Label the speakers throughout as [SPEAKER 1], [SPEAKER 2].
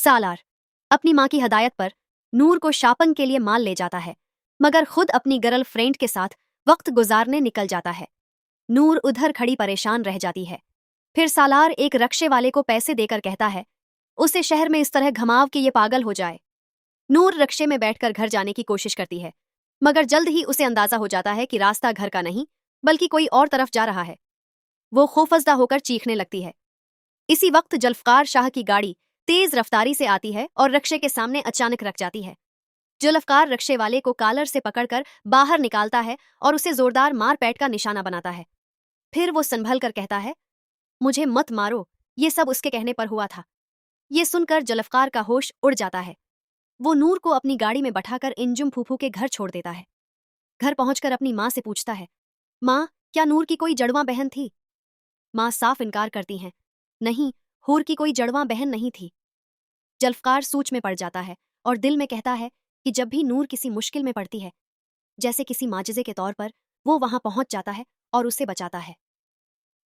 [SPEAKER 1] सालार अपनी माँ की हदायत पर नूर को शॉपिंग के लिए माल ले जाता है, मगर खुद अपनी गर्लफ्रेंड के साथ वक्त गुजारने निकल जाता है। नूर उधर खड़ी परेशान रह जाती है। फिर सालार एक रक्शे वाले को पैसे देकर कहता है उसे शहर में इस तरह घुमाव कि ये पागल हो जाए। नूर रक्शे में बैठकर घर जाने की कोशिश करती है, मगर जल्द ही उसे अंदाजा हो जाता है कि रास्ता घर का नहीं बल्कि कोई और तरफ जा रहा है। वो खौफजदा होकर चीखने लगती है। इसी वक्त जुल्फकार शाह की गाड़ी तेज रफ्तारी से आती है और रक्शे के सामने अचानक रख जाती है। जुल्फकार रक्शे वाले को कालर से पकड़कर बाहर निकालता है और उसे जोरदार मारपैट का निशाना बनाता है। फिर वो संभल कर कहता है, मुझे मत मारो, ये सब उसके कहने पर हुआ था। ये सुनकर जुल्फकार का होश उड़ जाता है। वो नूर को अपनी गाड़ी में बैठाकर इंजुम फूफू के घर छोड़ देता है। घर पहुंचकर अपनी माँ से पूछता है, माँ, क्या नूर की कोई जड़वां बहन थी? माँ साफ इनकार करती हैं, नहीं, हूर की कोई जड़वां बहन नहीं थी। जुल्फकार सूच में पड़ जाता है और दिल में कहता है कि जब भी नूर किसी मुश्किल में पड़ती है, जैसे किसी माजिज़े के तौर पर, वो वहां पहुंच जाता है और उसे बचाता है।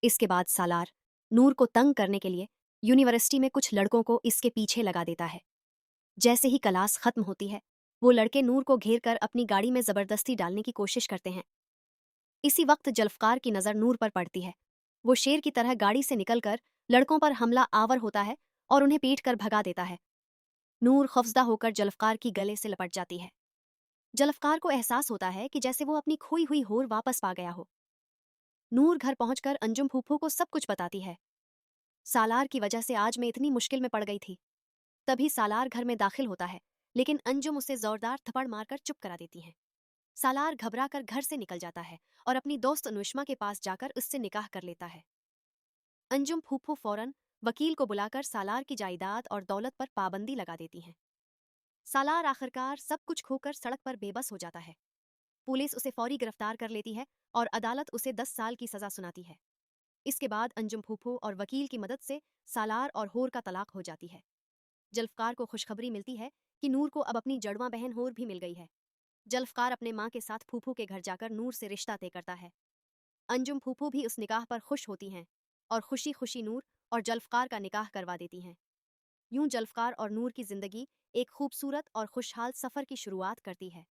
[SPEAKER 1] इसके बाद सालार नूर को तंग करने के लिए यूनिवर्सिटी में कुछ लड़कों को इसके पीछे लगा देता है। जैसे ही क्लास खत्म होती है, वो लड़के नूर को घेर कर अपनी गाड़ी में जबरदस्ती डालने की कोशिश करते हैं। इसी वक्त जुल्फकार की नज़र नूर पर पड़ती है। वो शेर की तरह गाड़ी से निकलकर लड़कों पर हमला आवर होता है और उन्हें पीट कर भगा देता है। नूर खौफजदा होकर जुल्फकार की गले से लपट जाती है। जुल्फकार को एहसास होता है कि जैसे वो अपनी खोई हुई होर वापस पा गया हो। नूर घर पहुंचकर अंजुम फूफू को सब कुछ बताती है। सालार की वजह से आज मैं इतनी मुश्किल में पड़ गई थी। तभी सालार घर में दाखिल होता है, लेकिन अंजुम उसे जोरदार थप्पड़ मारकर चुप करा देती हैं। सालार घबरा कर घर से निकल जाता है और अपनी दोस्त अनुष्मा के पास जाकर उससे निकाह कर लेता है। अंजुम फूफू फौरन वकील को बुलाकर सालार की जायदाद और दौलत पर पाबंदी लगा देती हैं। सालार आखिरकार सब कुछ खोकर सड़क पर बेबस हो जाता है। पुलिस उसे फौरी गिरफ्तार कर लेती है और अदालत उसे 10 साल की सजा सुनाती है। इसके बाद अंजुम फूफू और वकील की मदद से सालार और होर का तलाक हो जाती है। जुल्फकार को खुशखबरी मिलती है कि नूर को अब अपनी जड़वां बहन होर भी मिल गई है। जुल्फकार अपने माँ के साथ फूफू के घर जाकर नूर से रिश्ता तय करता है। अंजुम फूफू भी उस निकाह पर खुश होती हैं और खुशी खुशी नूर और जुल्फकार का निकाह करवा देती हैं। यूं जुल्फकार और नूर की जिंदगी एक खूबसूरत और खुशहाल सफर की शुरुआत करती है।